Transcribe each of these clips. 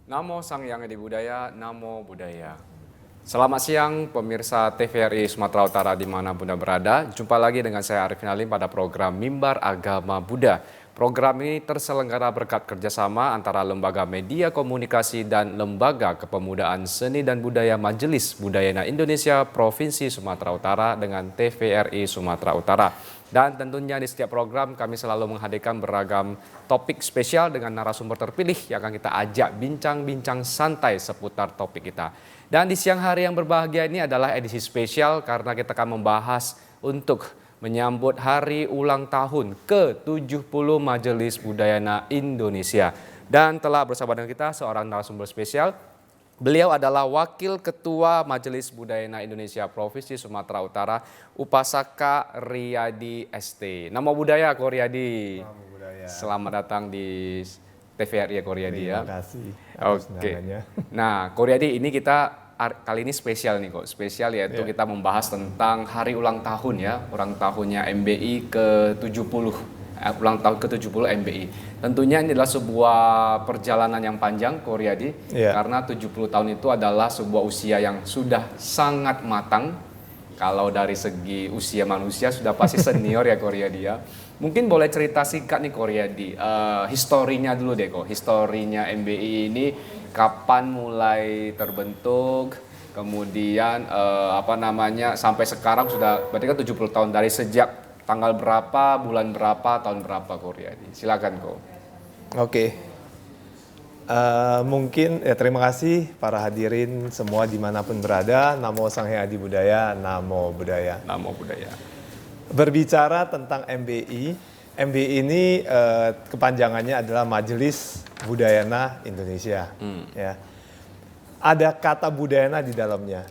Namo Sang Hyang Adi Budaya, Namo Buddhaya. Selamat siang pemirsa TVRI Sumatera Utara dimanapun Anda berada. Jumpa lagi dengan saya Arifin Halim pada program Mimbar Agama Buddha. Program ini terselenggara berkat kerjasama antara Lembaga Media Komunikasi dan Lembaga Kepemudaan Seni dan Budaya Majelis Budayana Indonesia Provinsi Sumatera Utara dengan TVRI Sumatera Utara. Dan tentunya di setiap program kami selalu menghadirkan beragam topik spesial dengan narasumber terpilih yang akan kita ajak bincang-bincang santai seputar topik kita. Dan di siang hari yang berbahagia ini adalah edisi spesial karena kita akan membahas untuk menyambut hari ulang tahun ke-70 Majelis Budayana Indonesia. Dan telah bersama dengan kita seorang narasumber spesial. Beliau adalah Wakil Ketua Majelis Budayana Indonesia Provinsi Sumatera Utara, Upasaka Riyadi ST. Namo Buddhaya Ko Riyadi. Namo Buddhaya. Selamat datang di TVRI ya Ko Riyadi ya. Terima kasih. Oke. Nah, Ko Riyadi ini kita kali ini spesial nih kok. Spesial yaitu kita membahas tentang hari ulang tahun ya. Ulang tahunnya MBI ke-70. Ulang tahun ke-70 MBI. Tentunya ini adalah sebuah perjalanan yang panjang Ko Riyadi. Karena 70 tahun itu adalah sebuah usia yang sudah sangat matang. Kalau dari segi usia manusia sudah pasti senior ya Ko Riyadi ya. Mungkin boleh cerita singkat nih Ko Riyadi. Historinya dulu deh kok. Historinya MBI ini kapan mulai terbentuk, kemudian sampai sekarang sudah berarti kan 70 tahun dari sejak tanggal berapa, bulan berapa, tahun berapa Ko Riyadi. Silakan Ko. Oke. Mungkin ya terima kasih para hadirin semua dimanapun berada. Namo Sang Hyang Adi Budaya, Namo Buddhaya. Namo Buddhaya. Berbicara tentang MBI, MBI ini kepanjangannya adalah Majelis Budayana Indonesia. Ya. Ada kata Budayana di dalamnya.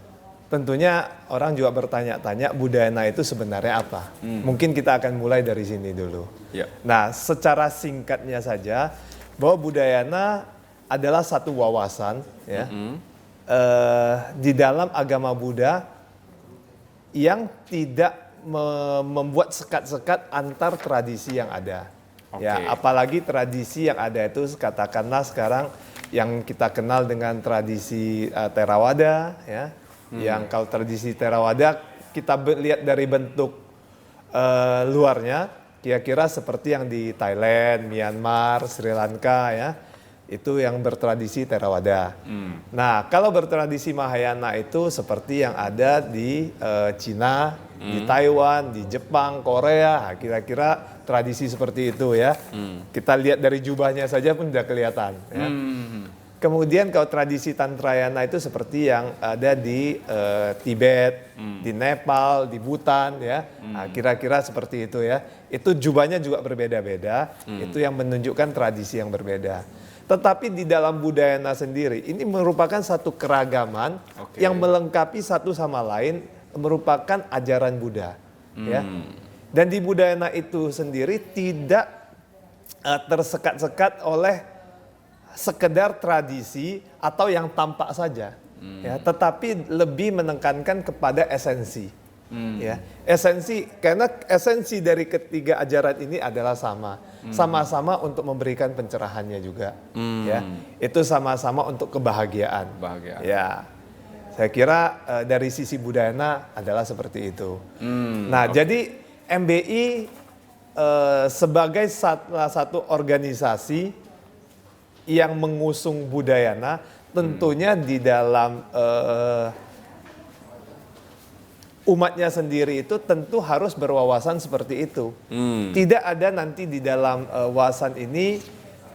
Tentunya orang juga bertanya-tanya Budayana itu sebenarnya apa? Mungkin kita akan mulai dari sini dulu. Nah, secara singkatnya saja bahwa Budayana adalah satu wawasan ya, di dalam agama Buddha yang tidak membuat sekat-sekat antar tradisi yang ada. Ya, apalagi tradisi yang ada itu katakanlah sekarang yang kita kenal dengan tradisi Theravada ya. Yang kalau tradisi Theravada kita lihat dari bentuk luarnya kira-kira seperti yang di Thailand, Myanmar, Sri Lanka ya. Itu yang bertradisi Theravada. Nah, kalau bertradisi Mahayana itu seperti yang ada di Cina, di Taiwan, di Jepang, Korea, kira-kira tradisi seperti itu ya. Kita lihat dari jubahnya saja pun sudah kelihatan ya. Kemudian kalau tradisi Tantrayana itu seperti yang ada di Tibet, di Nepal, di Bhutan ya. Nah, kira-kira seperti itu ya. Itu jubahnya juga berbeda-beda. Itu yang menunjukkan tradisi yang berbeda. Tetapi di dalam Budayana sendiri ini merupakan satu keragaman yang melengkapi satu sama lain, merupakan ajaran Buddha ya. Dan di Budayana itu sendiri tidak tersekat-sekat oleh sekedar tradisi atau yang tampak saja ya, tetapi lebih menekankan kepada esensi ya. Esensi, karena esensi dari ketiga ajaran ini adalah sama-sama untuk memberikan pencerahannya juga ya. Itu sama-sama untuk kebahagiaan. Ya. Saya kira dari sisi Budayana adalah seperti itu. Nah, jadi MBI sebagai salah satu organisasi yang mengusung Budayana, tentunya di dalam umatnya sendiri itu tentu harus berwawasan seperti itu. Tidak ada nanti di dalam wawasan ini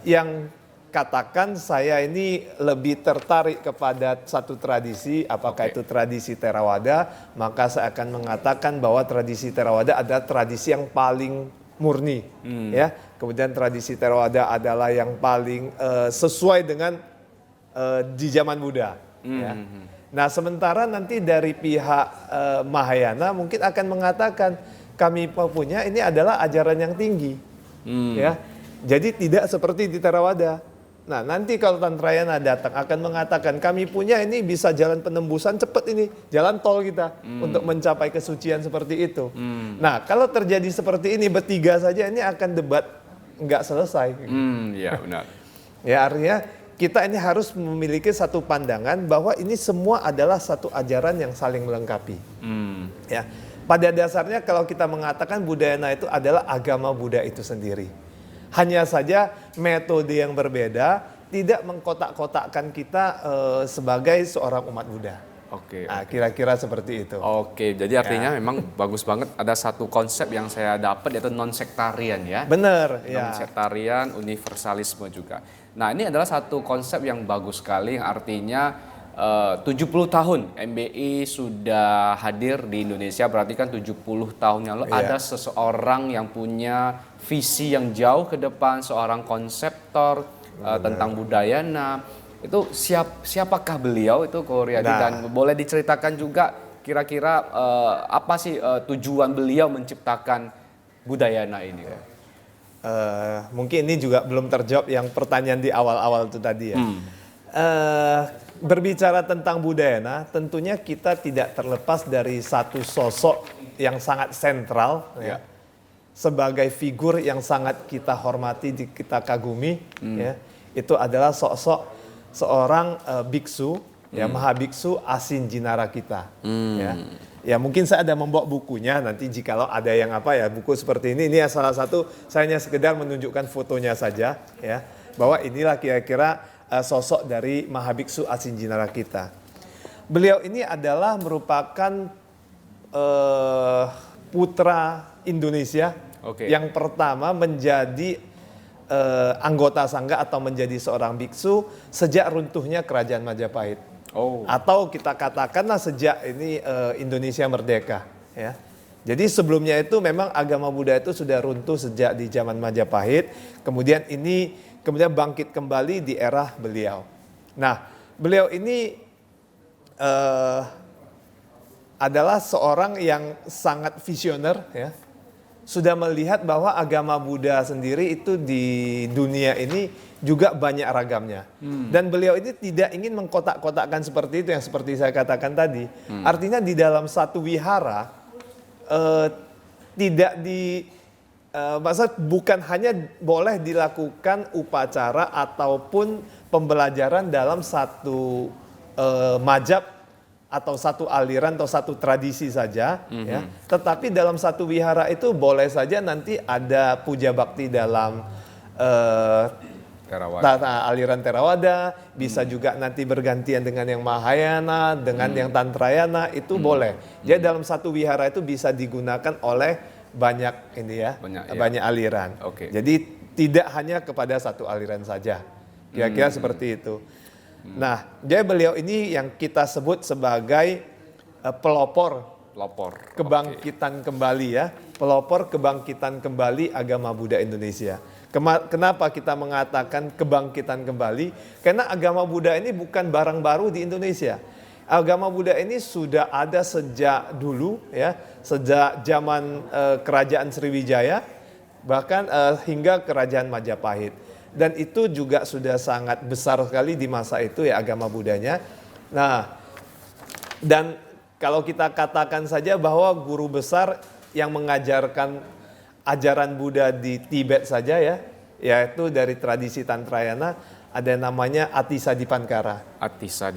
yang katakan saya ini lebih tertarik kepada satu tradisi, apakah itu tradisi Theravada, maka saya akan mengatakan bahwa tradisi Theravada adalah tradisi yang paling murni ya. Kemudian tradisi Theravada adalah yang paling sesuai dengan di zaman Buddha ya. Nah, sementara nanti dari pihak Mahayana mungkin akan mengatakan kami punya ini adalah ajaran yang tinggi ya. Jadi tidak seperti di Theravada. Nah, nanti kalau Tantrayana datang akan mengatakan kami punya ini bisa jalan penembusan cepat ini, jalan tol kita untuk mencapai kesucian seperti itu. Nah, kalau terjadi seperti ini bertiga saja ini akan debat nggak selesai. Iya benar. Ya, artinya kita ini harus memiliki satu pandangan bahwa ini semua adalah satu ajaran yang saling melengkapi. Ya, pada dasarnya kalau kita mengatakan Budayana itu adalah agama Buddha itu sendiri. Hanya saja metode yang berbeda tidak mengkotak-kotakkan kita sebagai seorang umat Buddha. Oke. Nah, kira-kira seperti itu. Oke, jadi artinya memang bagus banget ada satu konsep yang saya dapat yaitu non-sektarian ya. Benar, ya. Non-sektarian, universalisme juga. Nah, ini adalah satu konsep yang bagus sekali yang artinya 70 tahun MBI sudah hadir di Indonesia, berarti kan 70 tahun yang lalu ada seseorang yang punya visi yang jauh ke depan, seorang konseptor tentang Budayana. Itu siapakah beliau itu Ko Riyadi, dan boleh diceritakan juga kira-kira apa sih tujuan beliau menciptakan Budayana ini? Mungkin ini juga belum terjawab yang pertanyaan di awal-awal itu tadi ya. Berbicara tentang Budayana, tentunya kita tidak terlepas dari satu sosok yang sangat sentral ya. Sebagai figur yang sangat kita hormati, kita kagumi ya. Itu adalah sosok seorang biksu, ya Mahabiksu Asin Jinara kita. Ya mungkin saya ada membawa bukunya, nanti jikalau ada yang buku seperti ini salah satu, saya hanya sekedar menunjukkan fotonya saja ya, bahwa inilah kira-kira sosok dari Mahabiksu Asin Jinara kita. Beliau ini adalah merupakan putra Indonesia yang pertama menjadi anggota sangga atau menjadi seorang biksu sejak runtuhnya kerajaan Majapahit. Atau kita katakanlah sejak ini Indonesia merdeka ya. Jadi sebelumnya itu memang agama Buddha itu sudah runtuh sejak di zaman Majapahit, kemudian bangkit kembali di era beliau. Nah, beliau ini adalah seorang yang sangat visioner ya. Sudah melihat bahwa agama Buddha sendiri itu di dunia ini juga banyak ragamnya. Dan beliau ini tidak ingin mengkotak-kotakkan seperti itu yang seperti saya katakan tadi. Artinya di dalam satu wihara bukan hanya boleh dilakukan upacara ataupun pembelajaran dalam satu mazhab atau satu aliran atau satu tradisi saja, ya. Tetapi dalam satu wihara itu boleh saja nanti ada puja bakti dalam aliran Theravada, bisa juga nanti bergantian dengan yang Mahayana, dengan yang Tantrayana, itu boleh. Jadi dalam satu wihara itu bisa digunakan oleh banyak banyak aliran. Jadi tidak hanya kepada satu aliran saja. Kira-kira seperti itu. Nah, jadi beliau ini yang kita sebut sebagai pelopor kebangkitan kembali ya, pelopor kebangkitan kembali agama Buddha Indonesia. Kenapa kita mengatakan kebangkitan kembali? Karena agama Buddha ini bukan barang baru di Indonesia. Agama Buddha ini sudah ada sejak dulu ya, sejak zaman kerajaan Sriwijaya, bahkan hingga kerajaan Majapahit. Dan itu juga sudah sangat besar sekali di masa itu ya agama Buddhanya. Nah, dan kalau kita katakan saja bahwa guru besar yang mengajarkan ajaran Buddha di Tibet saja ya, yaitu dari tradisi Tantrayana, ada namanya Atisa Dipankara. Atisa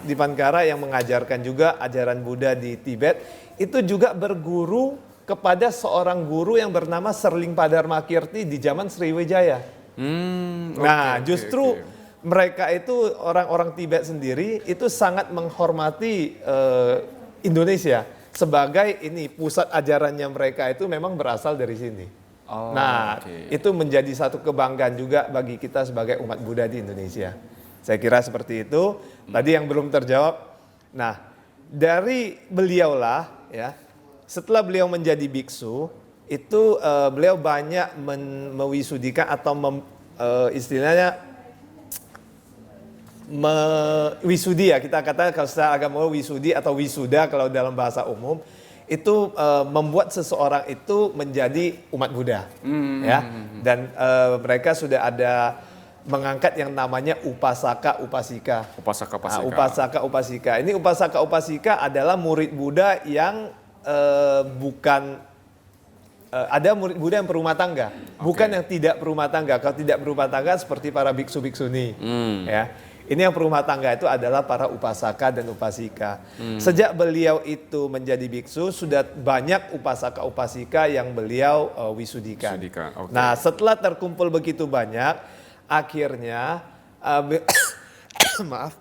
Dipankara yang mengajarkan juga ajaran Buddha di Tibet, itu juga berguru kepada seorang guru yang bernama Serlingpa Dharmakirti di zaman Sriwijaya. Justru mereka itu orang-orang Tibet sendiri itu sangat menghormati Indonesia sebagai ini pusat ajarannya, mereka itu memang berasal dari sini. Itu menjadi satu kebanggaan juga bagi kita sebagai umat Buddha di Indonesia. Saya kira seperti itu. Tadi yang belum terjawab. Nah, dari beliaulah ya, setelah beliau menjadi biksu, itu beliau banyak mewisudikan atau istilahnya wisudi ya, kita katakan kalau secara agama wisudi atau wisuda kalau dalam bahasa umum, itu membuat seseorang itu menjadi umat Buddha ya. Dan mereka sudah ada mengangkat yang namanya upasaka upasika. Upasaka upasika. Ini upasaka upasika adalah murid Buddha yang bukan ada murid Buddha yang berumah tangga, bukan yang tidak berumah tangga. Kalau tidak berumah tangga seperti para biksu-biksuni, ya. Ini yang berumah tangga itu adalah para upasaka dan upasika. Sejak beliau itu menjadi biksu, sudah banyak upasaka-upasika yang beliau wisudikan. Okay. Nah, setelah terkumpul begitu banyak, akhirnya maaf,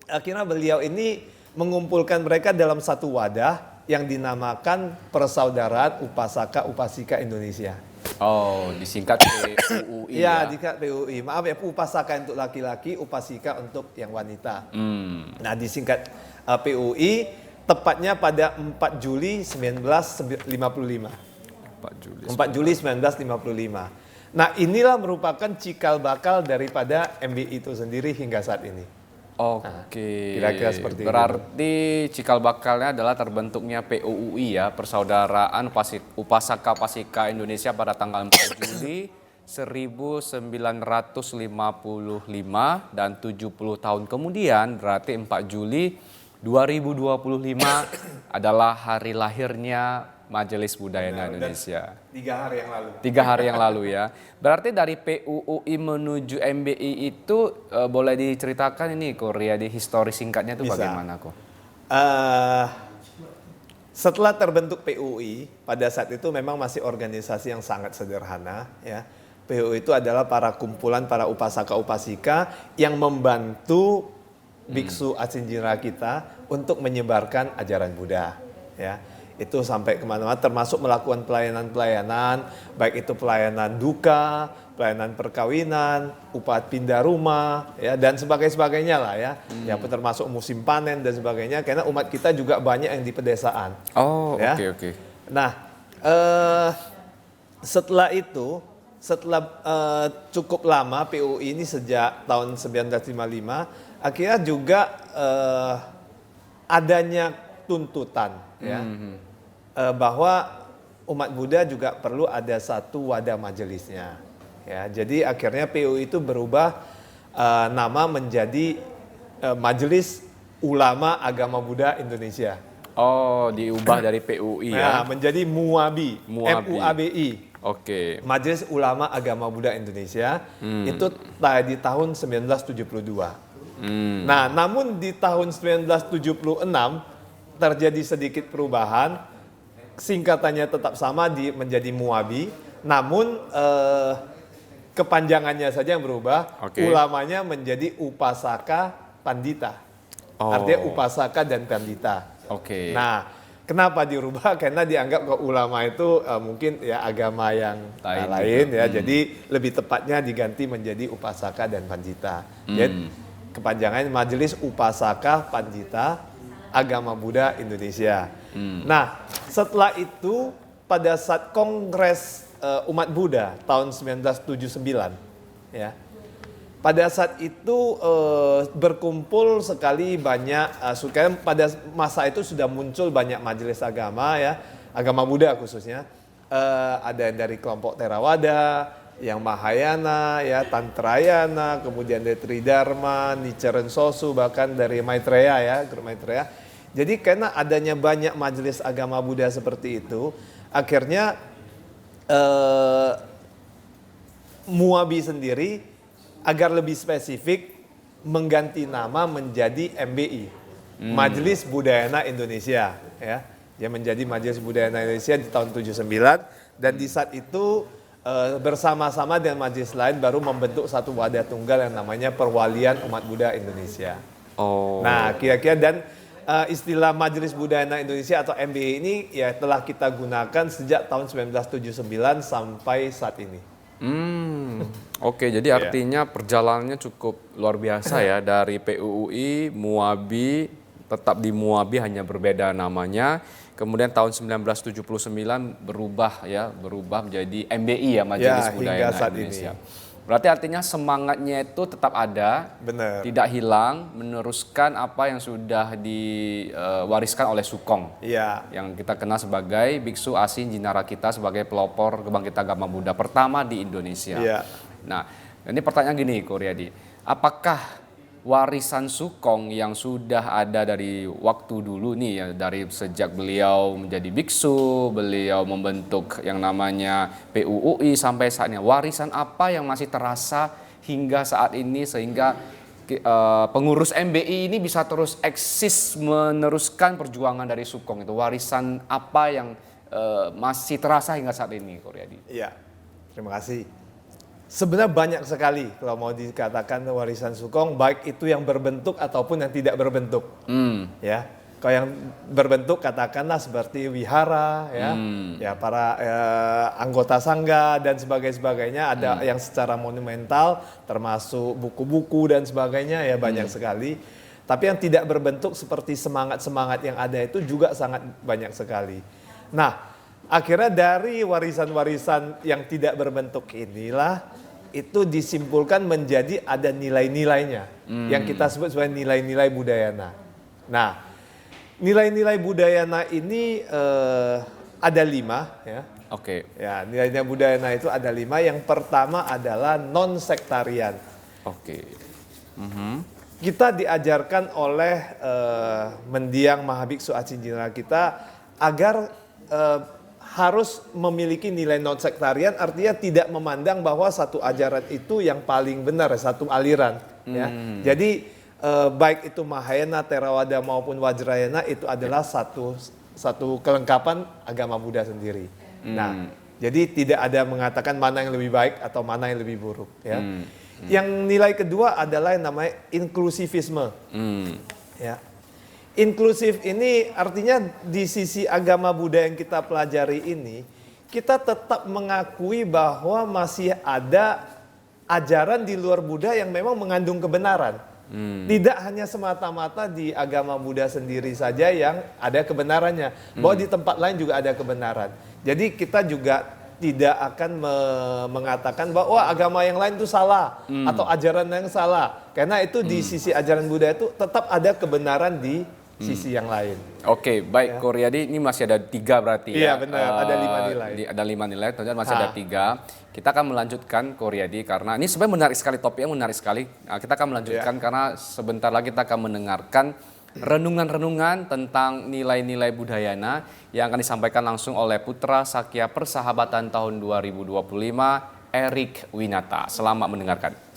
akhirnya beliau ini mengumpulkan mereka dalam satu wadah yang dinamakan Persaudaraan Upasaka Upasika Indonesia. Oh, disingkat PUI Ya, ya. disingkat PUI. Maaf ya, upasaka untuk laki-laki, upasika untuk yang wanita. Nah, disingkat PUI tepatnya pada 4 Juli 1955. 4 Juli 1955. Nah, inilah merupakan cikal bakal daripada MBI itu sendiri hingga saat ini. Oke. Kira-kira seperti itu. Berarti cikal bakalnya adalah terbentuknya PUI ya, Persaudaraan Upasaka Pasika Indonesia pada tanggal 4 Juli 1955 dan 70 tahun kemudian berarti 4 Juli 2025 adalah hari lahirnya Majelis Budayana Indonesia. 3 hari yang lalu. 3 hari yang lalu ya. Berarti dari PUI menuju MBI itu boleh diceritakan ini Korea di histori singkatnya itu Bisa. bagaimana kok? Setelah terbentuk PUI, pada saat itu memang masih organisasi yang sangat sederhana ya. PUI itu adalah para kumpulan para upasaka-upasika yang membantu biksu Asinjira kita untuk menyebarkan ajaran Buddha ya. Itu sampai kemana-mana termasuk melakukan pelayanan-pelayanan, baik itu pelayanan duka, pelayanan perkawinan, upah pindah rumah, ya dan sebagainya lah ya. Yang termasuk musim panen dan sebagainya, karena umat kita juga banyak yang di pedesaan. Oh, ya. oke. Nah, setelah itu, setelah cukup lama PUI ini sejak tahun 1955, akhirnya juga adanya tuntutan ya. Bahwa umat Buddha juga perlu ada satu wadah majelisnya. Ya, jadi akhirnya PUI itu berubah nama menjadi Majelis Ulama Agama Buddha Indonesia. Oh, diubah dari PUI ya. Nah, menjadi MUABI, MUABI. Oke. Majelis Ulama Agama Buddha Indonesia. Itu di tahun 1972. Nah, namun di tahun 1976 terjadi sedikit perubahan. Singkatannya tetap sama menjadi MUABI, namun kepanjangannya saja yang berubah. Oke. Ulamanya menjadi Upasaka Pandita. Artinya upasaka dan pandita. Oke. Nah, kenapa dirubah? Karena dianggap ke ulama itu mungkin ya agama yang lain ya. Jadi lebih tepatnya diganti menjadi upasaka dan pandita. Jadi kepanjangannya Majelis Upasaka Pandita Agama Buddha Indonesia. Nah, setelah itu pada saat Kongres Umat Buddha tahun 1979 ya. Pada saat itu berkumpul sekali banyak pada masa itu sudah muncul banyak majelis agama ya, agama Buddha khususnya. Ada dari kelompok Theravada, yang Mahayana, ya Tantrayana, kemudian dari Tridharma, Nichiren Sosu, bahkan dari Maitreya ya, grup Maitreya. Jadi karena adanya banyak majelis agama Buddha seperti itu, akhirnya MUABI sendiri agar lebih spesifik mengganti nama menjadi MBI, Majelis Budayana Indonesia ya. Dia menjadi Majelis Budayana Indonesia di tahun 79 dan di saat itu bersama-sama dengan majelis lain baru membentuk satu wadah tunggal yang namanya Perwalian Umat Buddha Indonesia. Oh. Nah, kira-kira dan istilah Majelis Budayana Indonesia atau MBI ini ya telah kita gunakan sejak tahun 1979 sampai saat ini. Oke, jadi artinya perjalanannya cukup luar biasa ya dari PUI, MUABI, tetap di MUABI hanya berbeda namanya. Kemudian tahun 1979 berubah menjadi MBI ya, Majelis Budayana Indonesia. Berarti artinya semangatnya itu tetap ada, benar, tidak hilang, meneruskan apa yang sudah diwariskan oleh Sukong, yang kita kenal sebagai Biksu Asin Jinara kita sebagai pelopor kebangkitan agama Buddha pertama di Indonesia. Nah, ini pertanyaan gini, Ko Riyadi, apakah warisan Sukong yang sudah ada dari waktu dulu nih ya, dari sejak beliau menjadi biksu, beliau membentuk yang namanya PUUI sampai saatnya. Warisan apa yang masih terasa hingga saat ini sehingga pengurus MBI ini bisa terus eksis meneruskan perjuangan dari Sukong itu? Warisan apa yang masih terasa hingga saat ini, Koryadi? Iya, terima kasih. Sebenarnya banyak sekali kalau mau dikatakan warisan Sukong, baik itu yang berbentuk ataupun yang tidak berbentuk. Ya, kalau yang berbentuk katakanlah seperti wihara, ya para anggota sangga dan sebagainya. Ada yang secara monumental, termasuk buku-buku dan sebagainya, ya banyak sekali. Tapi yang tidak berbentuk seperti semangat-semangat yang ada itu juga sangat banyak sekali. Nah, akhirnya dari warisan-warisan yang tidak berbentuk inilah itu disimpulkan menjadi ada nilai-nilainya yang kita sebut sebagai nilai-nilai Budayana. Nah, nilai-nilai Budayana ini ada 5 ya. Oke. Ya, nilai-nilai Budayana itu ada 5. Yang pertama adalah non-sektarian. Oke. Kita diajarkan oleh mendiang Mahabiksu Acin Jinera kita agar harus memiliki nilai non-sektarian, artinya tidak memandang bahwa satu ajaran itu yang paling benar, satu aliran. Ya. Jadi baik itu Mahayana, Theravada maupun Vajrayana itu adalah satu kelengkapan agama Buddha sendiri. Nah, jadi tidak ada mengatakan mana yang lebih baik atau mana yang lebih buruk. Ya. Yang nilai kedua adalah yang namanya inklusivisme. Ya. Inklusif ini artinya di sisi agama Buddha yang kita pelajari ini, kita tetap mengakui bahwa masih ada ajaran di luar Buddha yang memang mengandung kebenaran. Tidak hanya semata-mata di agama Buddha sendiri saja yang ada kebenarannya, bahwa di tempat lain juga ada kebenaran. Jadi kita juga tidak akan mengatakan bahwa agama yang lain itu salah atau ajaran yang salah. Karena itu di sisi ajaran Buddha itu tetap ada kebenaran di sisi yang lain. Oke, baik, Koryadi, ini masih ada 3 berarti ya? Iya benar, ada 5 nilai. Ada 5 nilai, tentunya masih ada 3. Kita akan melanjutkan, Koryadi, karena ini sebenarnya menarik sekali, topiknya menarik sekali. Kita akan melanjutkan karena sebentar lagi kita akan mendengarkan renungan-renungan tentang nilai-nilai Budayana yang akan disampaikan langsung oleh Putra Sakya Persahabatan tahun 2025, Erik Winata. Selamat mendengarkan.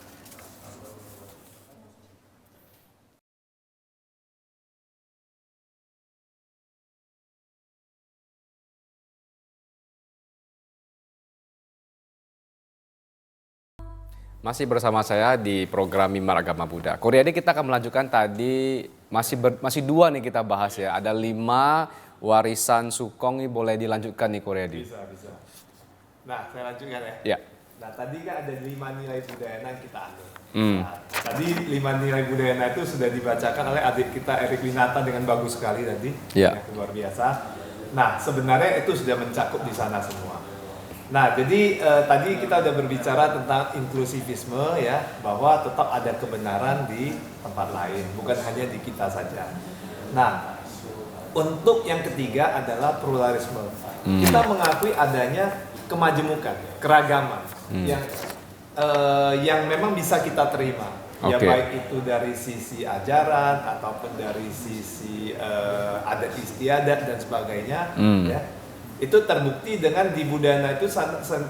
Masih bersama saya di program Mimbar Agama Buddha. Koryadi, kita akan melanjutkan tadi, masih 2 nih kita bahas ya. Ada 5 warisan Sukong, ini boleh dilanjutkan nih Koryadi. Bisa. Nah, saya lanjutkan ya. Ya. Nah, tadi kan ada 5 nilai Budayana yang kita ambil. Nah, tadi 5 nilai Budayana itu sudah dibacakan oleh adik kita Erik Winata dengan bagus sekali tadi. Ya. Luar biasa. Nah, sebenarnya itu sudah mencakup di sana semua. Nah, jadi tadi kita udah berbicara tentang inklusivisme ya, bahwa tetap ada kebenaran di tempat lain, bukan hanya di kita saja. Nah, untuk yang ketiga adalah pluralisme. Kita mengakui adanya kemajemukan, keragaman yang memang bisa kita terima. Ya baik itu dari sisi ajaran ataupun dari sisi adat istiadat dan sebagainya ya. Itu terbukti dengan di Budayana itu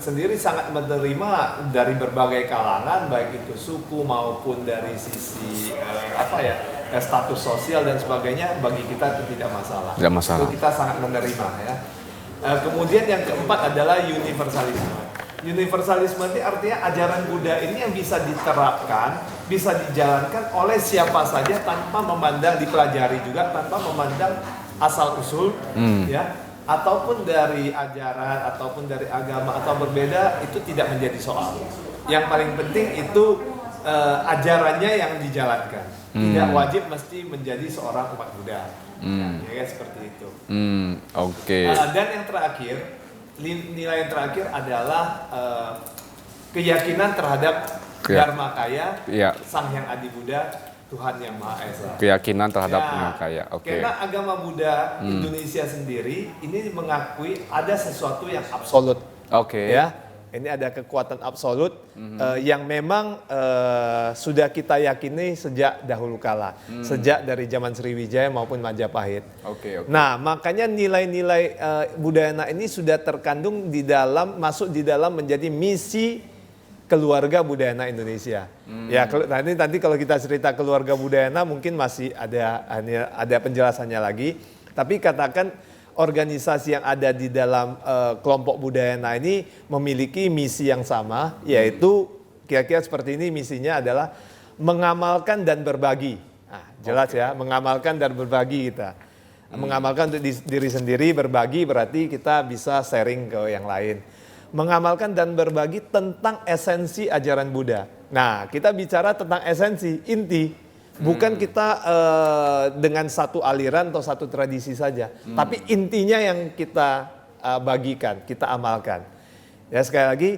sendiri sangat menerima dari berbagai kalangan, baik itu suku maupun dari sisi status sosial dan sebagainya. Bagi kita itu tidak masalah. Tidak masalah. Itu kita sangat menerima ya. Kemudian yang keempat adalah universalisme. Universalisme ini artinya ajaran Buddha ini yang bisa diterapkan, bisa dijalankan oleh siapa saja tanpa memandang, dipelajari juga tanpa memandang asal usul ya. Ataupun dari ajaran, ataupun dari agama, atau berbeda, itu tidak menjadi soal. Yang paling penting itu ajarannya yang dijalankan. Tidak wajib mesti menjadi seorang umat Buddha. Ya kan seperti itu. Dan yang terakhir, nilai yang terakhir adalah keyakinan terhadap Dharmakaya, Sang Hyang Adi Buddha, Tuhan Yang Maha Esa. Keyakinan terhadap Dharmakaya. Karena agama Buddha Indonesia sendiri ini mengakui ada sesuatu yang absolut. Ya. Ini ada kekuatan absolut yang memang sudah kita yakini sejak dahulu kala, sejak dari zaman Sriwijaya maupun Majapahit. Oke. Nah, makanya nilai-nilai Budayana ini sudah terkandung masuk di dalam menjadi misi keluarga Budayana Indonesia. Ya, nanti kalau kita cerita keluarga Budayana mungkin masih ada penjelasannya lagi. Tapi katakan organisasi yang ada di dalam kelompok Budayana ini memiliki misi yang sama, yaitu kira-kira seperti ini, misinya adalah mengamalkan dan berbagi. Nah, jelas ya, mengamalkan dan berbagi kita. Mengamalkan untuk diri sendiri, berbagi berarti kita bisa sharing ke yang lain. Mengamalkan dan berbagi tentang esensi ajaran Buddha. Nah, kita bicara tentang esensi, inti. Bukan kita dengan satu aliran atau satu tradisi saja, tapi intinya yang kita bagikan, kita amalkan. Ya, sekali lagi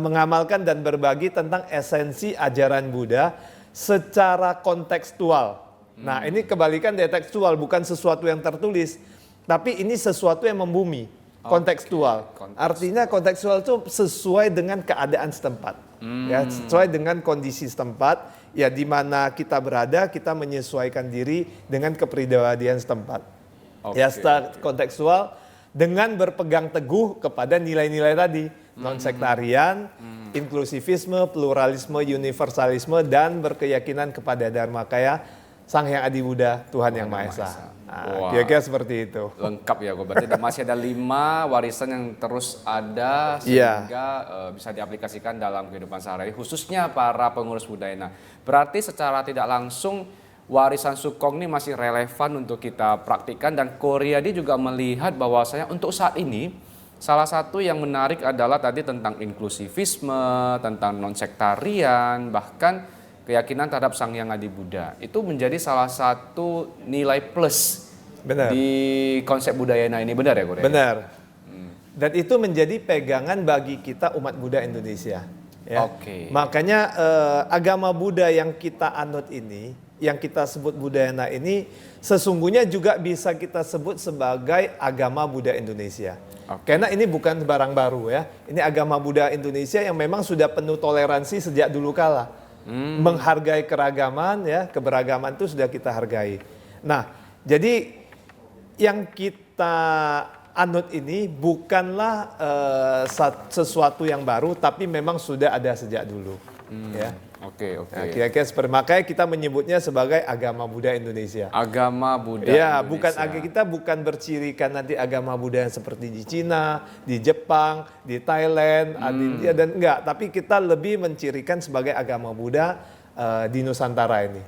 mengamalkan dan berbagi tentang esensi ajaran Buddha secara kontekstual. Nah, ini kebalikan dari tekstual, bukan sesuatu yang tertulis, tapi ini sesuatu yang membumi, kontekstual. Artinya kontekstual itu sesuai dengan keadaan setempat, ya, sesuai dengan kondisi setempat. Ya, di mana kita berada, kita menyesuaikan diri dengan kepribadian setempat. Ya, secara kontekstual dengan berpegang teguh kepada nilai-nilai tadi, non-sektarian, inklusivisme, pluralisme, universalisme, dan berkeyakinan kepada Dharmakaya, Sang Hyang Adi Buddha, Tuhan Yang Maha Esa. Nah, kira-kira seperti itu. Lengkap ya, berarti masih ada 5 warisan yang terus ada sehingga bisa diaplikasikan dalam kehidupan sehari-hari, khususnya para pengurus Budayana. Berarti secara tidak langsung warisan Sukong ini masih relevan untuk kita praktikkan, dan Koryadi juga melihat bahwasanya untuk saat ini salah satu yang menarik adalah tadi tentang inklusivisme, tentang non-sektarian, bahkan keyakinan terhadap Sang Hyang Adi Buddha. Itu menjadi salah satu nilai plus di konsep Budayana ini, benar ya, Koryadi? Benar. Dan itu menjadi pegangan bagi kita umat Buddha Indonesia. Ya. Makanya agama Buddha yang kita anut ini, yang kita sebut Budayana ini, sesungguhnya juga bisa kita sebut sebagai agama Buddha Indonesia. Karena ini bukan barang baru ya. Ini agama Buddha Indonesia yang memang sudah penuh toleransi sejak dulu kala. Menghargai keragaman, ya, keberagaman itu sudah kita hargai. Nah, jadi yang kita anut ini bukanlah sesuatu yang baru, tapi memang sudah ada sejak dulu. Ya. Nah, kira-kira seperti, makanya kita menyebutnya sebagai agama Buddha Indonesia. Agama Buddha ya, Indonesia. kita bukan bercirikan nanti agama Buddha yang seperti di Cina, di Jepang, di Thailand, di India, dan enggak. Tapi kita lebih mencirikan sebagai agama Buddha di Nusantara ini.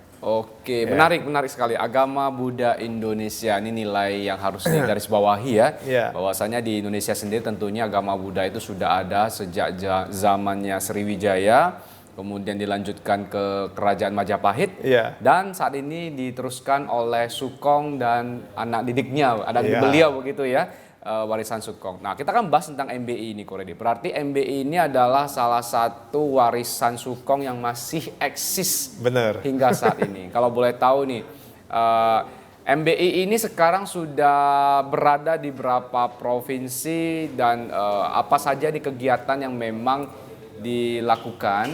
Menarik sekali. Agama Buddha Indonesia ini nilai yang harus digarisbawahi ya. Bahwasanya di Indonesia sendiri tentunya agama Buddha itu sudah ada sejak zamannya Sriwijaya. Kemudian dilanjutkan ke Kerajaan Majapahit, dan saat ini diteruskan oleh Sukong dan anak didiknya, beliau begitu ya, warisan Sukong. Nah, kita kan bahas tentang MBI ini, Koryadi. Berarti MBI ini adalah salah satu warisan Sukong yang masih eksis hingga saat ini. Kalau boleh tahu nih, MBI ini sekarang sudah berada di berapa provinsi, dan apa saja di kegiatan yang memang dilakukan,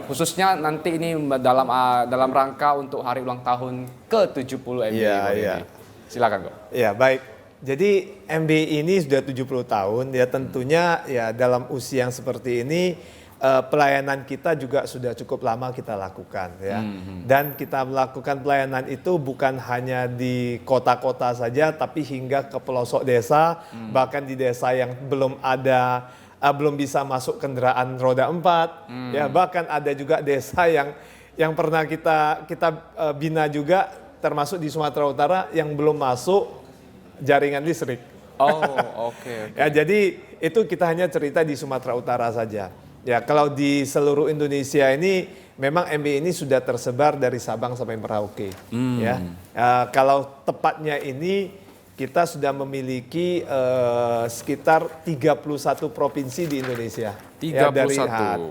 khususnya nanti ini dalam rangka untuk hari ulang tahun ke-70 MBI. Silakan kok. Ya, baik. Jadi MBI ini sudah 70 tahun, ya tentunya ya dalam usia yang seperti ini pelayanan kita juga sudah cukup lama kita lakukan ya. Dan kita melakukan pelayanan itu bukan hanya di kota-kota saja, tapi hingga ke pelosok desa, bahkan di desa yang belum bisa masuk kendaraan roda 4, ya, bahkan ada juga desa yang pernah kita bina juga, termasuk di Sumatera Utara yang belum masuk jaringan listrik. Ya, jadi itu kita hanya cerita di Sumatera Utara saja. Ya, kalau di seluruh Indonesia ini memang MBI ini sudah tersebar dari Sabang sampai Merauke. Ya, kalau tepatnya ini kita sudah memiliki sekitar 31 provinsi di Indonesia. 31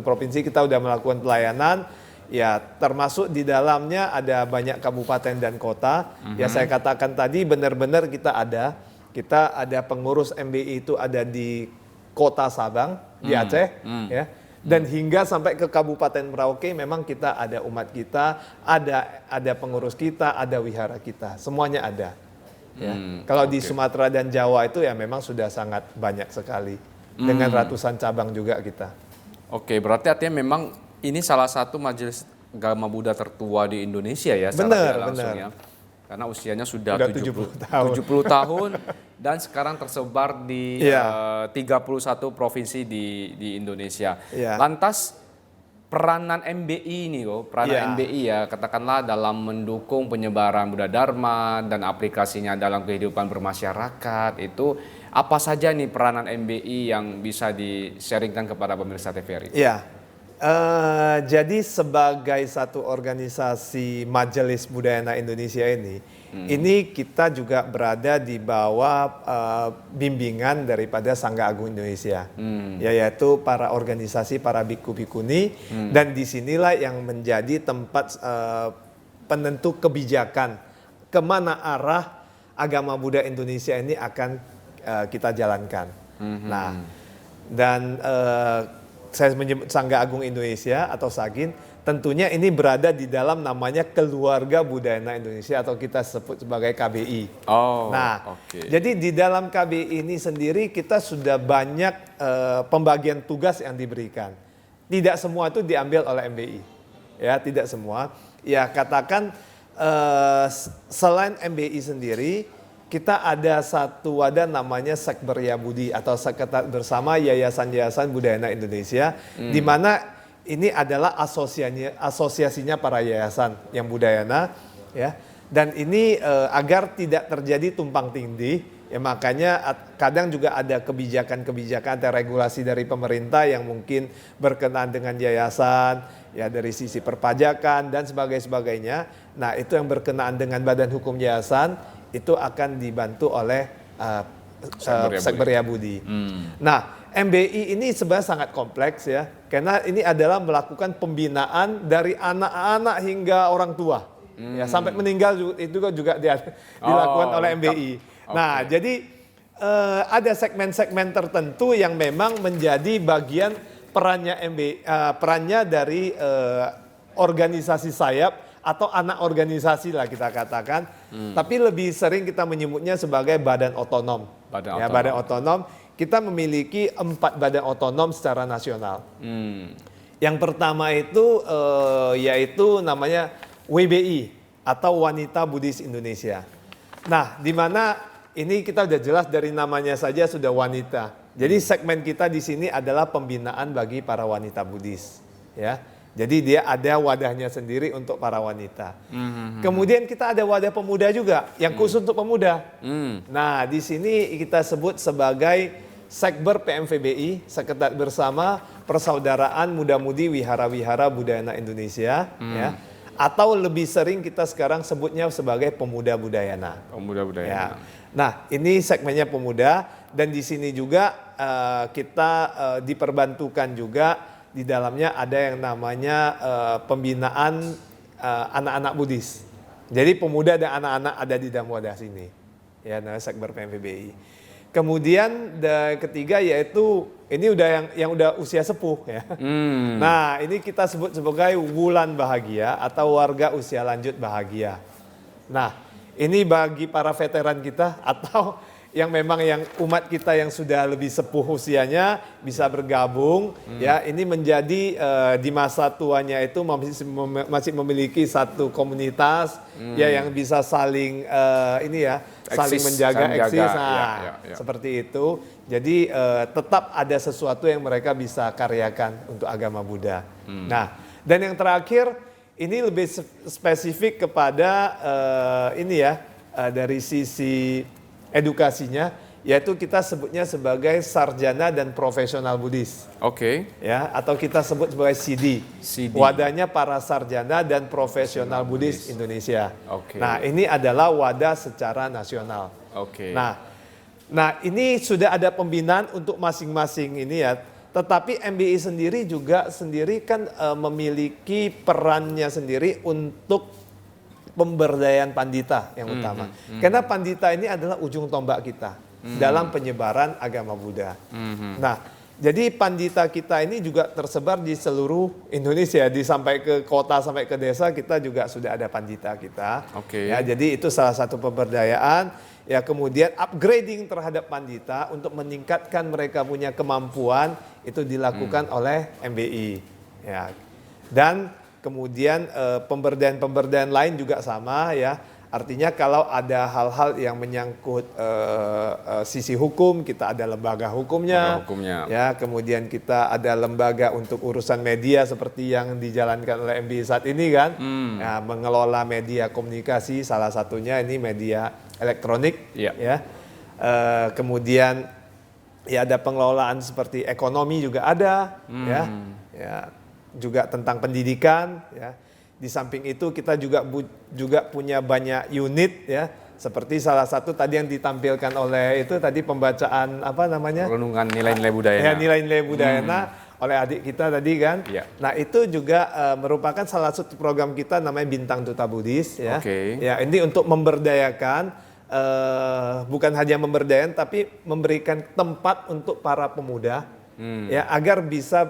provinsi kita sudah melakukan pelayanan. Ya, termasuk di dalamnya ada banyak kabupaten dan kota. Ya, saya katakan tadi benar-benar kita ada pengurus MBI itu ada di kota Sabang di Aceh, ya. Dan hingga sampai ke Kabupaten Merauke memang kita ada umat kita, ada pengurus kita, ada wihara kita, semuanya ada. Ya. Kalau di Sumatera dan Jawa itu ya memang sudah sangat banyak sekali dengan ratusan cabang juga kita. Oke, berarti artinya memang ini salah satu majelis agama Buddha tertua di Indonesia ya, secara Benar, tidak langsung benar. ya. Karena usianya sudah Udah 70 tahun dan sekarang tersebar di 31 provinsi di Indonesia. Iya. Lantas peranan MBI ini peranan MBI ya katakanlah dalam mendukung penyebaran Buddha Dharma dan aplikasinya dalam kehidupan bermasyarakat itu apa saja nih peranan MBI yang bisa di-sharingkan kepada pemirsa TVRI? Iya. Jadi sebagai satu organisasi Majelis Budayana Indonesia ini kita juga berada di bawah bimbingan daripada Sangga Agung Indonesia, yaitu para organisasi para biku-bikuni, dan disinilah yang menjadi tempat penentu kebijakan kemana arah agama Buddha Indonesia ini akan kita jalankan. Nah, dan saya menyebut Sangga Agung Indonesia atau SAGIN, tentunya ini berada di dalam namanya Keluarga Budayana Indonesia atau kita sebut sebagai KBI. Jadi di dalam KBI ini sendiri kita sudah banyak pembagian tugas yang diberikan. Tidak semua itu diambil oleh MBI, ya tidak semua. Ya katakan selain MBI sendiri, kita ada satu wadah namanya Sekberya Budi atau Sekretariat Bersama Yayasan-Yayasan Budayana Indonesia, di mana ini adalah asosiasinya para yayasan yang budayana, ya. Dan ini agar tidak terjadi tumpang tindih, ya makanya kadang juga ada kebijakan-kebijakan atau regulasi dari pemerintah yang mungkin berkenaan dengan yayasan, ya dari sisi perpajakan dan sebagainya. Nah itu yang berkenaan dengan badan hukum yayasan itu akan dibantu oleh Sekberya Budi. Nah, MBI ini sebenarnya sangat kompleks ya, karena ini adalah melakukan pembinaan dari anak-anak hingga orang tua, ya sampai meninggal itu juga dilakukan oleh MBI. Nah, jadi ada segmen-segmen tertentu yang memang menjadi bagian perannya dari organisasi sayap atau anak organisasi lah kita katakan, tapi lebih sering kita menyebutnya sebagai badan otonom. Badan otonom, kita memiliki 4 badan otonom secara nasional. Yang pertama itu yaitu namanya WBI atau Wanita Buddhis Indonesia. Nah, di mana ini kita udah jelas dari namanya saja sudah wanita. Jadi segmen kita di sini adalah pembinaan bagi para wanita Buddhis, ya. Jadi dia ada wadahnya sendiri untuk para wanita. Kemudian kita ada wadah pemuda juga, yang khusus untuk pemuda. Nah, di sini kita sebut sebagai Sekber PMVBI, Sekretariat Bersama Persaudaraan Muda-Mudi Wihara-Wihara Budayana Indonesia, ya. Atau lebih sering kita sekarang sebutnya sebagai Pemuda Budayana. Pemuda Budayana. Ya. Nah, ini segmennya pemuda, dan di sini juga kita diperbantukan juga. Di dalamnya ada yang namanya pembinaan anak-anak Buddhis. Jadi pemuda dan anak-anak ada di dalam wadah sini. Ya, namanya Sekber PMVBI. Kemudian ketiga yaitu ini udah yang udah usia sepuh ya. Nah, ini kita sebut sebagai Wulan Bahagia atau warga usia lanjut bahagia. Nah, ini bagi para veteran kita atau yang memang yang umat kita yang sudah lebih sepuh usianya bisa bergabung, ya ini menjadi di masa tuanya itu masih memiliki satu komunitas ya yang bisa saling saling menjaga eksis, seperti itu. Jadi tetap ada sesuatu yang mereka bisa karyakan untuk agama Buddha. Nah, dan yang terakhir ini lebih spesifik kepada dari sisi edukasinya, yaitu kita sebutnya sebagai sarjana dan profesional Buddhis. Ya, atau kita sebut sebagai CD. Wadahnya para sarjana dan profesional Buddhis Indonesia. Nah, ini adalah wadah secara nasional. Nah, ini sudah ada pembinaan untuk masing-masing ini ya. Tetapi MBI sendiri kan memiliki perannya sendiri untuk pemberdayaan pandita yang utama. Karena pandita ini adalah ujung tombak kita. dalam penyebaran agama Buddha. Nah, jadi pandita kita ini juga tersebar di seluruh Indonesia, sampai ke kota, sampai ke desa kita juga sudah ada pandita kita. Ya, jadi itu salah satu pemberdayaan. Ya, kemudian upgrading terhadap pandita untuk meningkatkan mereka punya kemampuan itu dilakukan oleh MBI. Ya, dan kemudian pemberdayaan lain juga sama ya. Artinya kalau ada hal-hal yang menyangkut sisi hukum, kita ada lembaga hukumnya. Ya, kemudian kita ada lembaga untuk urusan media seperti yang dijalankan oleh MBI saat ini kan. Ya, mengelola media komunikasi, salah satunya ini media elektronik. Ya. Kemudian ya ada pengelolaan seperti ekonomi juga ada. Ya, juga tentang pendidikan. Ya. Di samping itu kita juga punya banyak unit ya, seperti salah satu tadi yang ditampilkan oleh itu tadi pembacaan apa namanya? Renungan nilai-nilai budaya. Ya, nilai-nilai budaya oleh adik kita tadi kan. Ya. Nah, itu juga merupakan salah satu program kita namanya Bintang Duta Buddhis ya. Ya, ini untuk memberdayakan bukan hanya memberdayakan tapi memberikan tempat untuk para pemuda ya agar bisa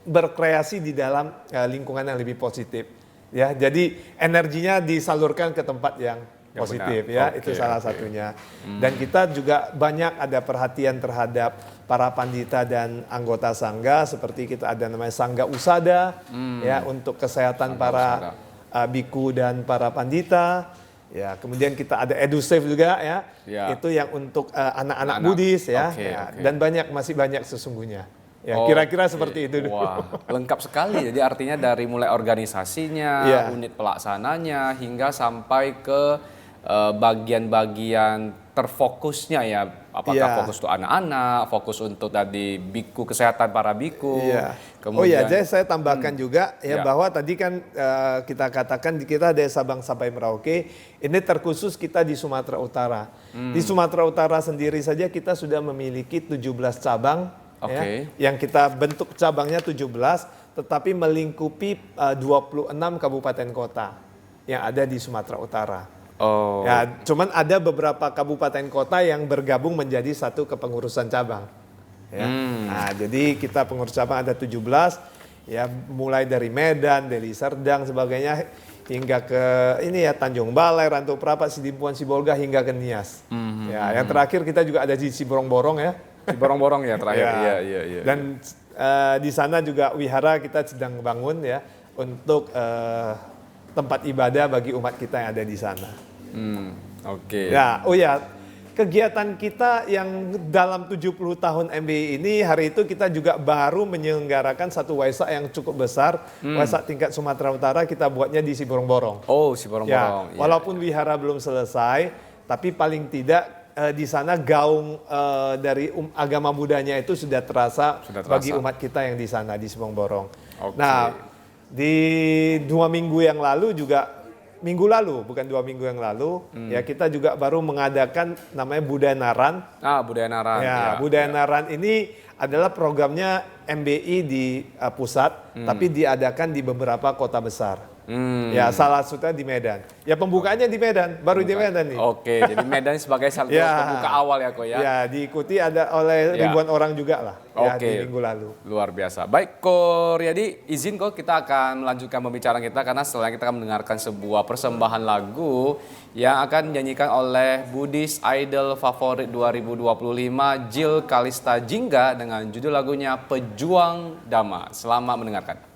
berkreasi di dalam lingkungan yang lebih positif ya, jadi energinya disalurkan ke tempat yang positif ya, itu salah satunya. Dan kita juga banyak ada perhatian terhadap para pandita dan anggota sangga, seperti kita ada namanya Sangga Usada ya untuk kesehatan para biku dan para pandita ya. Kemudian kita ada EduSafe juga ya, itu yang untuk anak-anak Buddhis ya, dan masih banyak sesungguhnya. Ya, kira-kira seperti itu. Wah, lengkap sekali. Jadi artinya dari mulai organisasinya, unit pelaksananya, hingga sampai ke bagian-bagian terfokusnya ya. Apakah fokus untuk anak-anak, fokus untuk tadi biku, kesehatan para biku. Kemudian, jadi saya tambahkan juga ya bahwa tadi kan kita katakan kita ada Sabang sampai Merauke, ini terkhusus kita di Sumatera Utara. Di Sumatera Utara sendiri saja kita sudah memiliki 17 cabang. Ya, yang kita bentuk cabangnya 17, tetapi melingkupi 26 kabupaten kota yang ada di Sumatera Utara. Ya, cuman ada beberapa kabupaten kota yang bergabung menjadi satu kepengurusan cabang. Ya. Nah, jadi kita pengurus cabang ada 17, ya mulai dari Medan, Deli Serdang, sebagainya hingga ke ini ya Tanjung Balai, Rantau Prapat, Sidimpuan, Sibolga hingga ke Nias. Ya, yang terakhir kita juga ada di Siborong-Borong ya. Borong-borong ya terakhir. Iya. Dan di sana juga wihara kita sedang bangun ya untuk tempat ibadah bagi umat kita yang ada di sana. Ya, kegiatan kita yang dalam 70 tahun MBI ini, hari itu kita juga baru menyelenggarakan satu Waisak yang cukup besar, Waisak tingkat Sumatera Utara, kita buatnya di Siborong-borong. Siborong-borong. Ya, walaupun wihara belum selesai, tapi paling tidak di sana gaung dari agama Buddhanya itu sudah terasa bagi umat kita yang di sana di Siborong. Nah, di 2 minggu yang lalu juga, minggu lalu bukan 2 minggu yang lalu ya, kita juga baru mengadakan namanya Budaya Naran. Budaya Naran. Ya, Budaya Naran ini adalah programnya MBI di pusat, tapi diadakan di beberapa kota besar. Ya, salah satunya di Medan. Ya, pembukaannya di Medan, baru di Medan nih. Jadi Medan sebagai salah satu pembuka awal ya, Ko ya. Ya, diikuti ada oleh ribuan orang juga lah. Di minggu lalu. Luar biasa. Baik, Ko Riyadi, izin Ko kita akan melanjutkan pembicaraan kita karena setelah kita akan mendengarkan sebuah persembahan lagu yang akan dinyanyikan oleh Buddhist Idol Favorit 2025 Jill Kalista Jingga dengan judul lagunya Pejuang Dhamma. Selamat mendengarkan.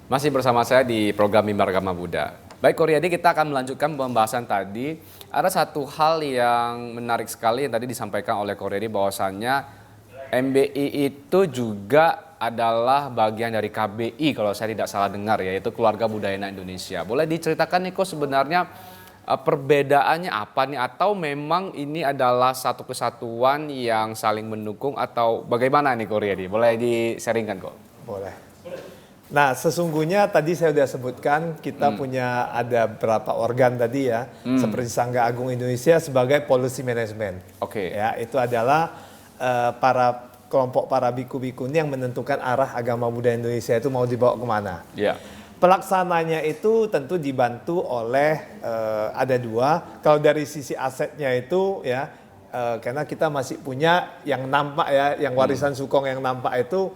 Masih bersama saya di program Mimbar Agama Buddha. Baik, Ko Riyadi, kita akan melanjutkan pembahasan tadi. Ada satu hal yang menarik sekali yang tadi disampaikan oleh Ko Riyadi, bahwasannya MBI itu juga adalah bagian dari KBI kalau saya tidak salah dengar, yaitu Keluarga Budayana Indonesia. Boleh diceritakan nih, Ko, sebenarnya perbedaannya apa nih, atau memang ini adalah satu kesatuan yang saling mendukung, atau bagaimana nih, Ko Riyadi? Boleh di-sharingkan, Ko? Boleh. Nah, sesungguhnya tadi saya sudah sebutkan kita punya ada berapa organ tadi ya, seperti Sangga Agung Indonesia sebagai policy management. Oke. Ya, itu adalah para kelompok para biku-biku ini yang menentukan arah agama budaya Indonesia itu mau dibawa kemana. Ya. Pelaksananya itu tentu dibantu oleh ada dua. Kalau dari sisi asetnya itu ya, karena kita masih punya yang nampak ya, yang warisan Sukong yang nampak itu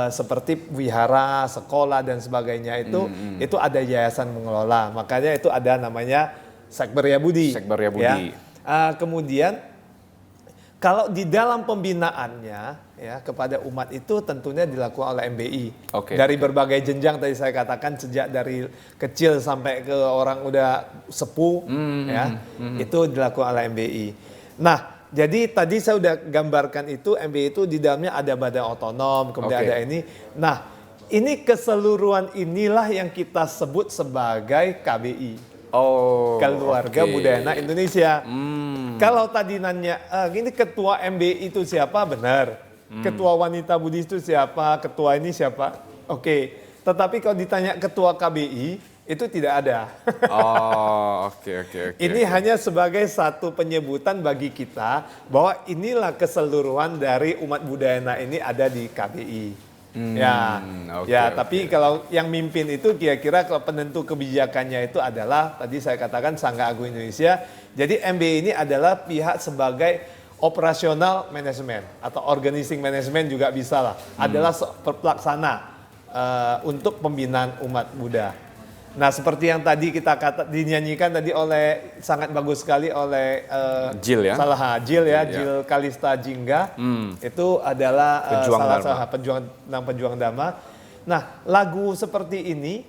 seperti wihara, sekolah dan sebagainya itu ada yayasan mengelola. Makanya itu ada namanya Sekberya Budi. Sekberya Budi. Ya. Kemudian kalau di dalam pembinaannya ya kepada umat itu tentunya dilakukan oleh MBI. Oke. Dari berbagai jenjang tadi saya katakan sejak dari kecil sampai ke orang udah sepuh itu dilakukan oleh MBI. Nah, jadi tadi saya udah gambarkan itu MBI itu di dalamnya ada badan otonom, kemudian ada ini. Nah, ini keseluruhan inilah yang kita sebut sebagai KBI. Oh. Keluarga Budayana Indonesia. Kalau tadi nanya, ini ketua MBI itu siapa? Benar. Ketua Wanita Buddhis itu siapa? Ketua ini siapa? Oke. Tetapi kalau ditanya ketua KBI, itu tidak ada. Oh, oke. Ini hanya sebagai satu penyebutan bagi kita bahwa inilah keseluruhan dari umat Budayana ini ada di KBI. Tapi kalau yang mimpin itu kira-kira kalau penentu kebijakannya itu adalah tadi saya katakan Sangga Agung Indonesia. Jadi MBI ini adalah pihak sebagai operasional manajemen atau organizing management juga bisa lah. Adalah pelaksana untuk pembinaan umat Buddha. Nah, seperti yang tadi kita dinyanyikan tadi oleh sangat bagus sekali oleh Jil ya. Jil Kalista Jingga. Itu adalah salah satu pejuang Dhamma. Nah, lagu seperti ini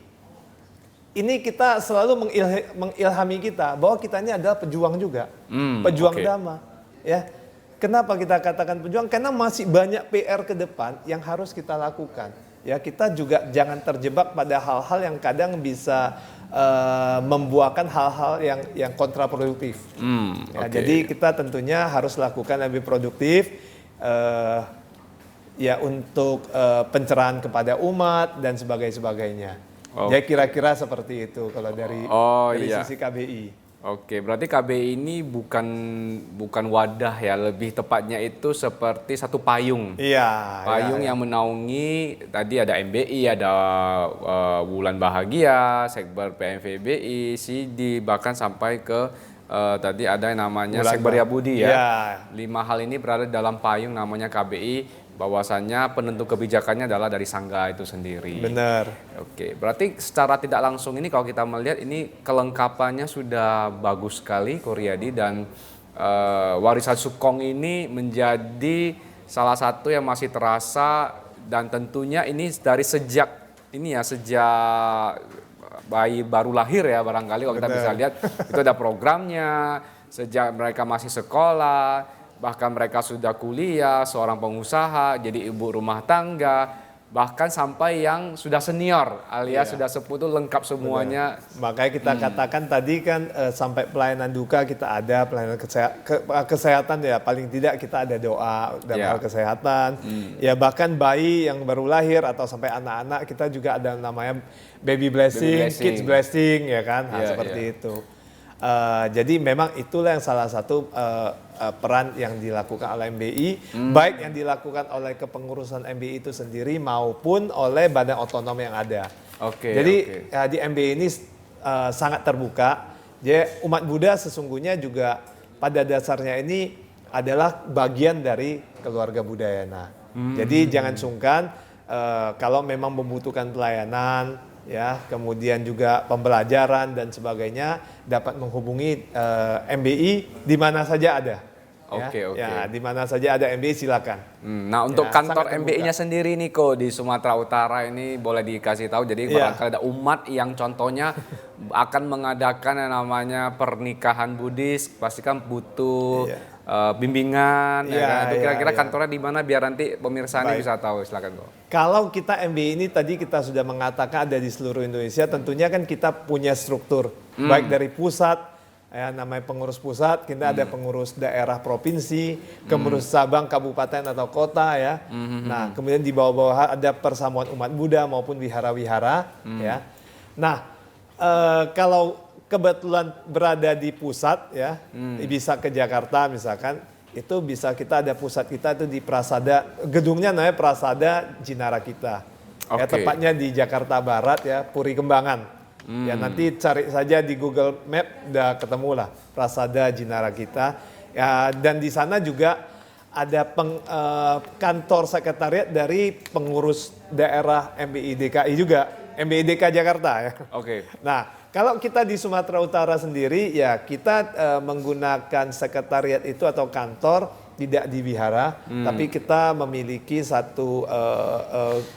kita selalu mengilhami kita bahwa kita ini adalah pejuang juga. Pejuang Dhamma, ya. Kenapa kita katakan pejuang? Karena masih banyak PR ke depan yang harus kita lakukan. Ya, kita juga jangan terjebak pada hal-hal yang kadang bisa membuahkan hal-hal yang kontraproduktif. Jadi kita tentunya harus lakukan lebih produktif ya untuk pencerahan kepada umat dan sebagainya. Jadi kira-kira seperti itu kalau dari sisi KBI. Oke, berarti KBI ini bukan wadah ya, lebih tepatnya itu seperti satu payung. Payung yang menaungi tadi ada MBI, ada Wulan Bahagia, Sekber PMVBI, CD, bahkan sampai ke tadi ada yang namanya Sekberya Budi ya. 5 hal ini berada dalam payung namanya KBI. Bahwasannya penentu kebijakannya adalah dari Sangga itu sendiri. Benar. Oke, berarti secara tidak langsung ini kalau kita melihat ini kelengkapannya sudah bagus sekali Koryadi, dan warisan Sukong ini menjadi salah satu yang masih terasa, dan tentunya ini dari sejak bayi baru lahir ya barangkali kalau kita bisa lihat itu ada programnya sejak mereka masih sekolah. Bahkan mereka sudah kuliah, seorang pengusaha, jadi ibu rumah tangga, bahkan sampai yang sudah senior alias sudah sepuh itu lengkap semuanya. Makanya kita katakan tadi kan sampai pelayanan duka kita ada, pelayanan kesehatan ya paling tidak kita ada doa dalam hal kesehatan. Ya bahkan bayi yang baru lahir atau sampai anak-anak kita juga ada namanya baby blessing, kids blessing ya kan, seperti itu. Jadi memang itulah yang salah satu peran yang dilakukan oleh MBI, baik yang dilakukan oleh kepengurusan MBI itu sendiri maupun oleh badan otonom yang ada. Jadi di MBI ini sangat terbuka. Jadi umat Buddha sesungguhnya juga pada dasarnya ini adalah bagian dari keluarga Budayana. Jadi jangan sungkan kalau memang membutuhkan pelayanan, ya, kemudian juga pembelajaran dan sebagainya dapat menghubungi MBI di mana saja ada. Ya, di mana saja ada MBI silakan. Nah, untuk kantor MBI-nya sendiri nih kok di Sumatera Utara ini boleh dikasih tahu. Jadi barangkali ada umat yang contohnya akan mengadakan yang namanya pernikahan Buddhis, pasti kan butuh bimbingan. Itu kira-kira kantornya di mana biar nanti pemirsa ini bisa tahu, silakan kok. Kalau kita MBI ini tadi kita sudah mengatakan ada di seluruh Indonesia, tentunya kan kita punya struktur baik dari pusat ya, namanya pengurus pusat, kita ada pengurus daerah provinsi, pengurus cabang kabupaten atau kota ya. Nah, kemudian di bawah-bawah ada persamuan umat Buddha maupun wihara-wihara ya. Nah, kalau kebetulan berada di pusat ya, bisa ke Jakarta misalkan, itu bisa kita ada pusat kita itu di Prasada, gedungnya namanya Prasada Jinara kita. Ya, tepatnya di Jakarta Barat ya, Puri Kembangan. Ya nanti cari saja di Google Map udah ketemu lah Prasada Jinara kita. Ya, dan di sana juga ada kantor sekretariat dari pengurus daerah MBI DKI juga, MBI DKI Jakarta ya. Nah, kalau kita di Sumatera Utara sendiri ya kita menggunakan sekretariat itu atau kantor tidak di wihara, tapi kita memiliki satu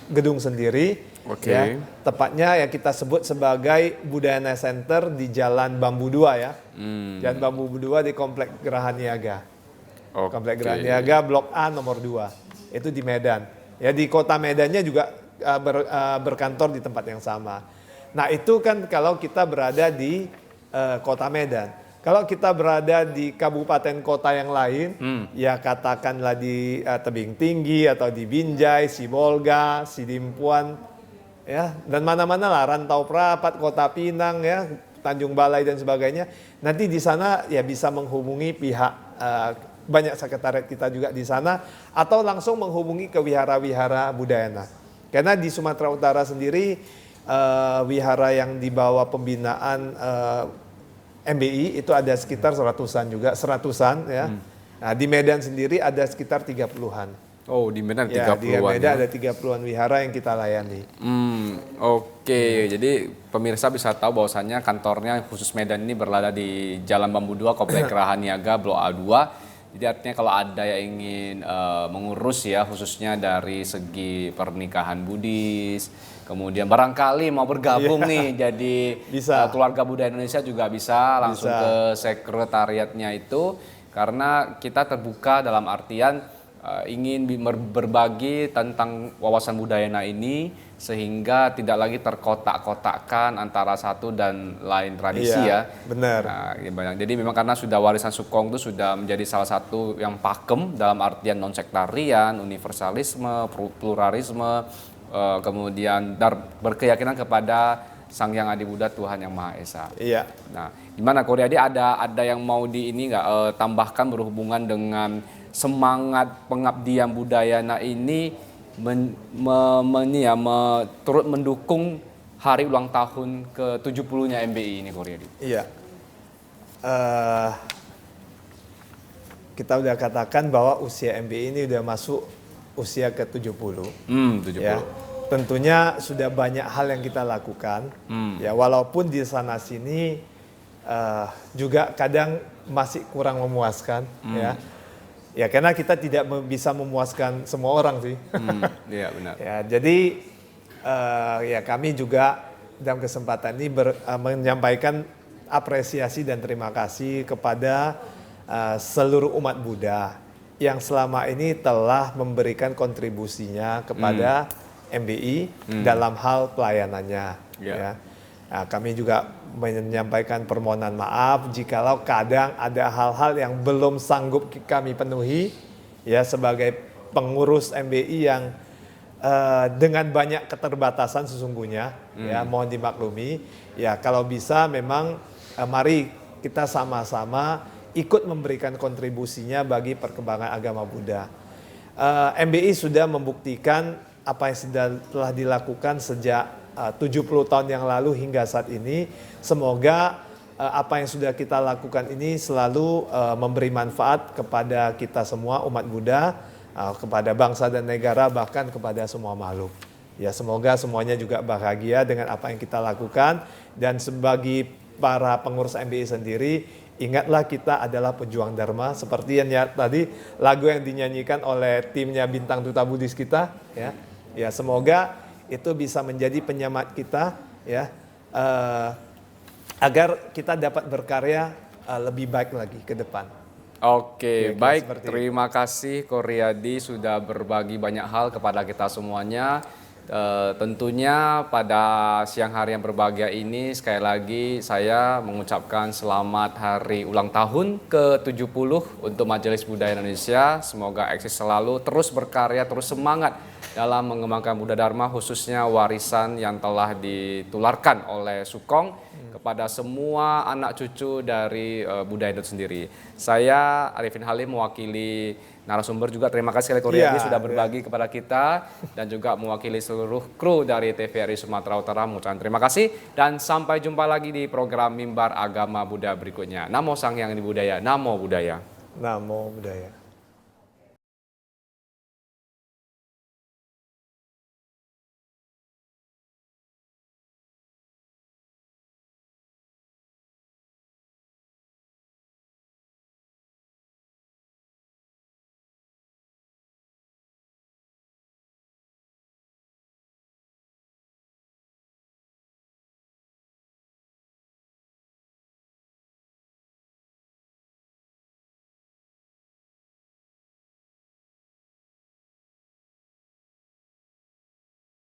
gedung sendiri. Ya, tepatnya yang kita sebut sebagai Budayana Center di Jalan Bambu 2 ya. Jalan Bambu 2 di Komplek Geraha Niaga. Komplek Geraha Niaga Blok A nomor 2. Itu di Medan. Ya, di kota Medannya juga berkantor di tempat yang sama. Nah, itu kan kalau kita berada di kota Medan. Kalau kita berada di kabupaten kota yang lain, ya katakanlah di Tebing Tinggi atau di Binjai, Sibolga, Sidimpuan, ya, dan mana-mana lah, Rantau Prapat, Kota Pinang, ya, Tanjung Balai dan sebagainya. Nanti di sana ya bisa menghubungi pihak banyak sekretariat kita juga di sana, atau langsung menghubungi ke wihara-wihara Budayana. Karena di Sumatera Utara sendiri wihara yang di bawah pembinaan MBI itu ada sekitar seratusan ya. Nah, di Medan sendiri ada sekitar 30-an. Oh, di Medan ya, 30-an. Di Medan ada 30-an wihara yang kita layani. Jadi pemirsa bisa tahu bahwasannya kantornya khusus Medan ini berada di Jalan Bambu 2, Komplek Geraha Niaga, Blok A2. Jadi artinya kalau ada yang ingin mengurus ya, khususnya dari segi pernikahan Buddhis, kemudian barangkali mau bergabung nih jadi keluarga budaya Indonesia juga bisa langsung ke sekretariatnya itu, karena kita terbuka dalam artian ingin berbagi tentang wawasan budayana ini sehingga tidak lagi terkotak-kotakkan antara satu dan lain tradisi ya. Benar. Nah, jadi memang karena sudah warisan Sukong itu sudah menjadi salah satu yang pakem dalam artian non-sektarian, universalisme, pluralisme, kemudian berkeyakinan kepada Sang Hyang Adi Buddha, Tuhan Yang Maha Esa. Iya. Nah, gimana Ko Riyadi, ada yang mau tambahkan berhubungan dengan semangat pengabdian budayana ini turut mendukung hari ulang tahun ke-70-nya MBI ini, Ko Riyadi? Iya. Kita udah katakan bahwa usia MBI ini udah masuk usia ke-70. 70. Ya. Tentunya sudah banyak hal yang kita lakukan. Ya, walaupun di sana sini juga kadang masih kurang memuaskan ya. Ya, karena kita tidak bisa memuaskan semua orang sih. Iya, benar. Ya, jadi ya kami juga dalam kesempatan ini menyampaikan apresiasi dan terima kasih kepada seluruh umat Buddha yang selama ini telah memberikan kontribusinya kepada MBI dalam hal pelayanannya. Ya. Nah, kami juga menyampaikan permohonan maaf jikalau kadang ada hal-hal yang belum sanggup kami penuhi ya sebagai pengurus MBI yang dengan banyak keterbatasan sesungguhnya ya, mohon dimaklumi ya. Kalau bisa memang mari kita sama-sama ikut memberikan kontribusinya bagi perkembangan agama Buddha. MBI sudah membuktikan apa yang telah dilakukan sejak 70 tahun yang lalu hingga saat ini. Semoga apa yang sudah kita lakukan ini selalu memberi manfaat kepada kita semua umat Buddha, kepada bangsa dan negara, bahkan kepada semua makhluk. Ya, semoga semuanya juga bahagia dengan apa yang kita lakukan. Dan sebagai para pengurus MBI sendiri, ingatlah kita adalah pejuang Dharma, seperti yang tadi lagu yang dinyanyikan oleh timnya Bintang Duta Buddhis kita ya. Ya, semoga itu bisa menjadi penyemangat kita ya, agar kita dapat berkarya lebih baik lagi ke depan. Oke, baik. Terima kasih Ko Riyadi sudah berbagi banyak hal kepada kita semuanya. Tentunya pada siang hari yang berbahagia ini sekali lagi saya mengucapkan selamat hari ulang tahun ke-70 untuk Majelis Budaya Indonesia. Semoga eksis selalu, terus berkarya, terus semangat dalam mengembangkan Buddha Dharma, khususnya warisan yang telah ditularkan oleh Sukong kepada semua anak cucu dari budaya itu sendiri. Saya Arifin Halim mewakili narasumber juga, terima kasih sekali Koryadi sudah berbagi kepada kita, dan juga mewakili seluruh kru dari TVRI Sumatera Utara mengucapkan terima kasih, dan sampai jumpa lagi di program Mimbar Agama Buddha berikutnya. Namo Sang Hyang Budaya, Namo Buddhaya. Namo Buddhaya.